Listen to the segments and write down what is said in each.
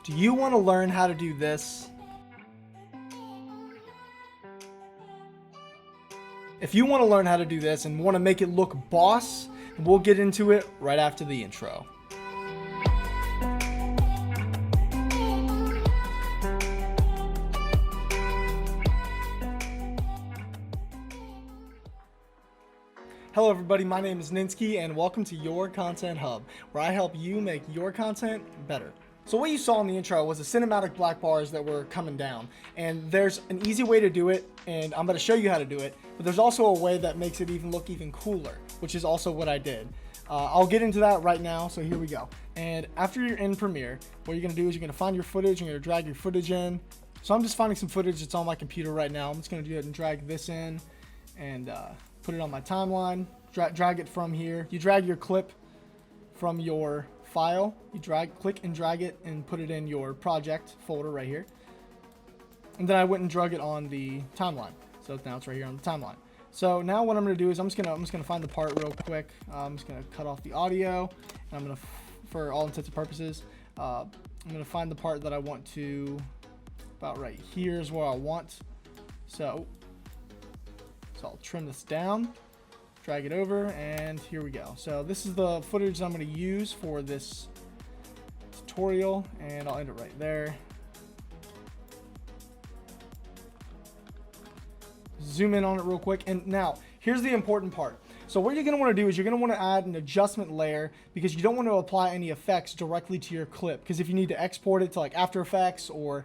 Do you want to learn how to do this? If you want to learn how to do this and want to make it look boss, we'll get into it right after the intro. Hello everybody, my name is Ninsky and welcome to Your Content Hub, where I help you make your content better. So what you saw in the intro was the cinematic black bars that were coming down, and there's an easy way to do it, and I'm going to show you how to do it, but there's also a way that makes it look even cooler, which is also what I did. I'll get into that right now, so here we go. And after you're in Premiere, what you're going to do is you're going to find your footage, you're going to drag your footage in. So I'm just finding some footage that's on my computer right now. I'm just going to do it and drag this in and put it on my timeline, drag it from here. You drag your clip from your file, you click and drag it and put it in your project folder right here. And then I went and drug it on the timeline. So now it's right here on the timeline. So now what I'm going to do is I'm just going to find the part real quick. I'm just going to cut off the audio, and I'm going to, for all intents and purposes, I'm going to find the part that I want to, about right here is where I want. So I'll trim this down, drag it over, and here we go. So this is the footage I'm going to use for this tutorial, and I'll end it right there. Zoom in on it real quick, and now here's the important part. So what you're going to want to do is you're going to want to add an adjustment layer, because you don't want to apply any effects directly to your clip, because if you need to export it to like After Effects or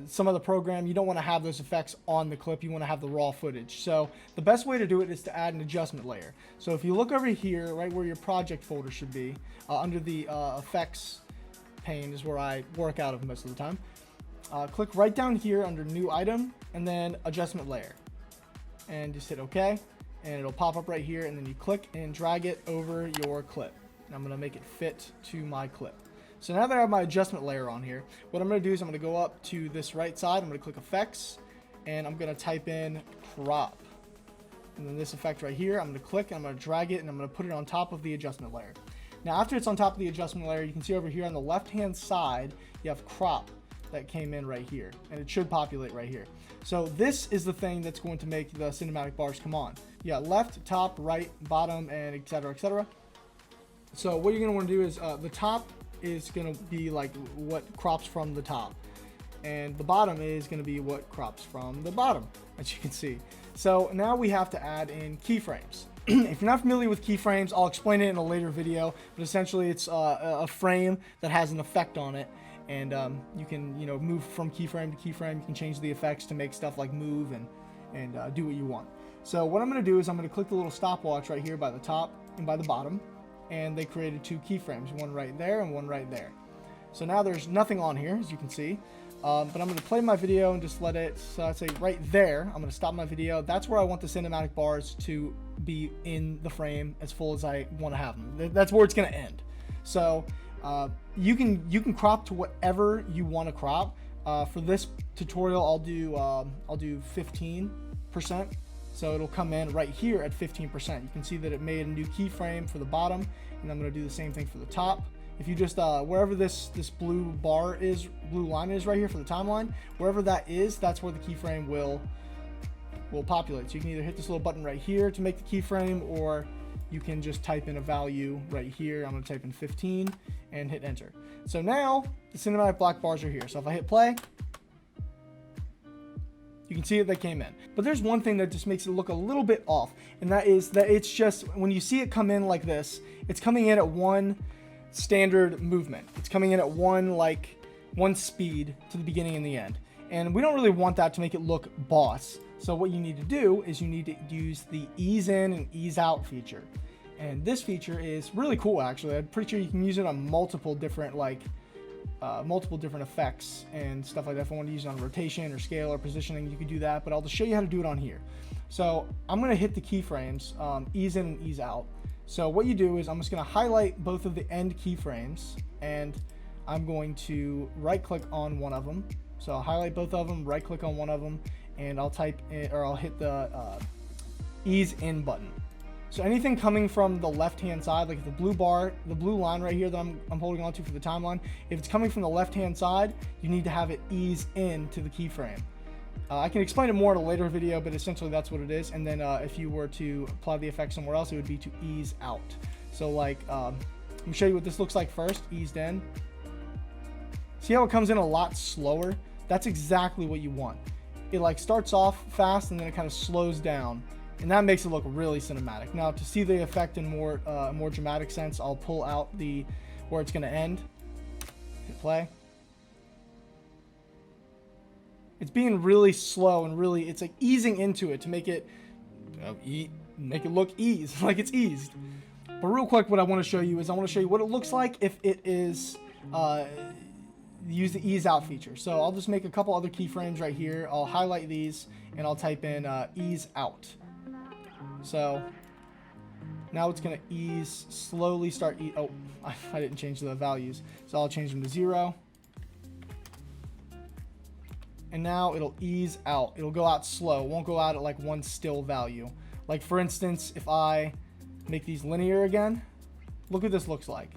some other program, you don't want to have those effects on the clip. You want to have the raw footage. So the best way to do it is to add an adjustment layer. So if you look over here, right where your project folder should be, under the effects pane is where I work out of most of the time. Click right down here under new item and then adjustment layer, and just hit OK, and it'll pop up right here, and then you click and drag it over your clip. And I'm going to make it fit to my clip. So now that I have my adjustment layer on here, what I'm going to do is I'm going to go up to this right side. I'm going to click effects, and I'm going to type in crop. And then this effect right here, I'm going to click, and I'm going to drag it, and I'm going to put it on top of the adjustment layer. Now after it's on top of the adjustment layer, you can see over here on the left hand side, you have crop that came in right here, and it should populate right here. So this is the thing that's going to make the cinematic bars come on. You got left, top, right, bottom, and etc., etc. So what you're going to want to do is the top is going to be like what crops from the top, and the bottom is going to be what crops from the bottom, as you can see. So now we have to add in keyframes. If you're not familiar with keyframes, I'll explain it in a later video, but essentially it's a frame that has an effect on it, and you can move from keyframe to keyframe. You can change the effects to make stuff like move and do what you want. So what I'm going to do is I'm going to click the little stopwatch right here by the top and by the bottom, and they created two keyframes, one right there and one right there. So now there's nothing on here, as you can see, but I'm going to play my video and just let it, so I'd say right there, I'm going to stop my video. That's where I want the cinematic bars to be in the frame as full as I want to have them. That's where it's going to end. So you can crop to whatever you want to crop. For this tutorial, I'll do 15%. So it'll come in right here at 15%. You can see that it made a new keyframe for the bottom, and I'm going to do the same thing for the top. If you just wherever this blue line is right here for the timeline, wherever that is, that's where the keyframe will populate. So you can either hit this little button right here to make the keyframe, or you can just type in a value right here. I'm going to type in 15 and hit enter. So now the cinematic black bars are here. So if I hit play, you can see that they came in. But there's one thing that just makes it look a little bit off, and that is that it's just, when you see it come in like this, it's coming in at one standard movement. It's coming in at one speed to the beginning and the end. And we don't really want that to make it look boss. So what you need to do is you need to use the ease in and ease out feature. And this feature is really cool, actually. I'm pretty sure you can use it on multiple different effects and stuff like that. If I want to use it on rotation or scale or positioning, you could do that, but I'll just show you how to do it on here. So I'm going to hit the keyframes, ease in and ease out. So what you do is I'm just going to highlight both of the end keyframes, and I'm going to right click on one of them. So I'll highlight both of them, right click on one of them, and I'll type in, or I'll hit the ease in button. So anything coming from the left-hand side, like the blue bar, the blue line right here that I'm holding on to for the timeline, if it's coming from the left-hand side, you need to have it ease in to the keyframe. I can explain it more in a later video, but essentially that's what it is. And then if you were to apply the effect somewhere else, it would be to ease out. So like, let me show you what this looks like first, eased in. See how it comes in a lot slower? That's exactly what you want. It like starts off fast and then it kind of slows down. And that makes it look really cinematic. Now to see the effect in more dramatic sense, I'll pull out where it's gonna end. Hit play. It's being really slow and really, it's like easing into it to make it look eased, like it's eased. But real quick, what I want to show you is I want to show you what it looks like if it is use the ease out feature. So I'll just make a couple other keyframes right here. I'll highlight these and I'll type in ease out. So now it's going to slowly start. Oh, I didn't change the values. So I'll change them to 0. And now it'll ease out. It'll go out slow. It won't go out at like one still value. Like for instance, if I make these linear again, look what this looks like.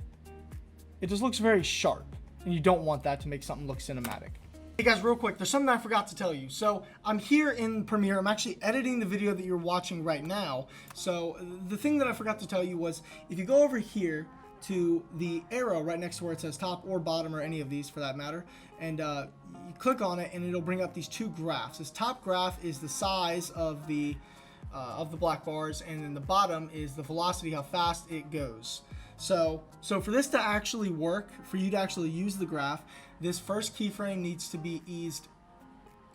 It just looks very sharp, and you don't want that to make something look cinematic. Hey guys, real quick, there's something I forgot to tell you. So I'm here in Premiere. I'm actually editing the video that you're watching right now. So the thing that I forgot to tell you was, if you go over here to the arrow right next to where it says top or bottom, or any of these for that matter, and you click on it and it'll bring up these two graphs. This top graph is the size of the black bars, and then the bottom is the velocity, how fast it goes. So for this to actually work, for you to actually use the graph, this first keyframe needs to be eased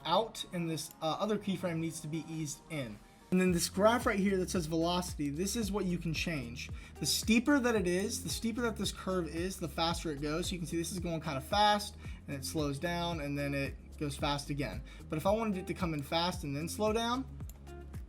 out, and this other keyframe needs to be eased in. And then this graph right here that says velocity, this is what you can change. The steeper that it is, the steeper that this curve is, the faster it goes. So you can see this is going kind of fast, and it slows down, and then it goes fast again. But if I wanted it to come in fast and then slow down,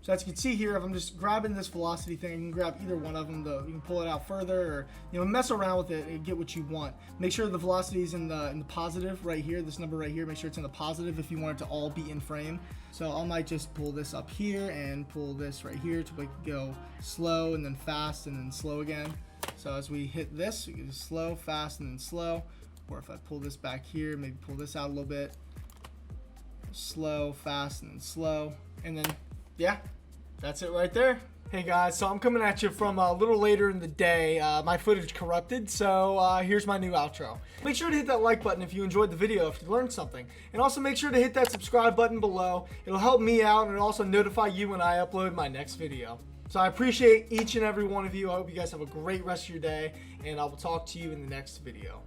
so as you can see here, if I'm just grabbing this velocity thing, you can grab either one of them. You can pull it out further, or mess around with it and get what you want. Make sure the velocity is in the positive right here. This number right here, make sure it's in the positive if you want it to all be in frame. So I might just pull this up here and pull this right here to make it go slow and then fast and then slow again. So as we hit this, we can just slow, fast, and then slow. Or if I pull this back here, maybe pull this out a little bit. Slow, fast, and then slow. And then, yeah. That's it right there. Hey guys, so I'm coming at you from a little later in the day. My footage corrupted, so here's my new outro. Make sure to hit that like button if you enjoyed the video, if you learned something. And also make sure to hit that subscribe button below. It'll help me out, and it'll also notify you when I upload my next video. So I appreciate each and every one of you. I hope you guys have a great rest of your day, and I will talk to you in the next video.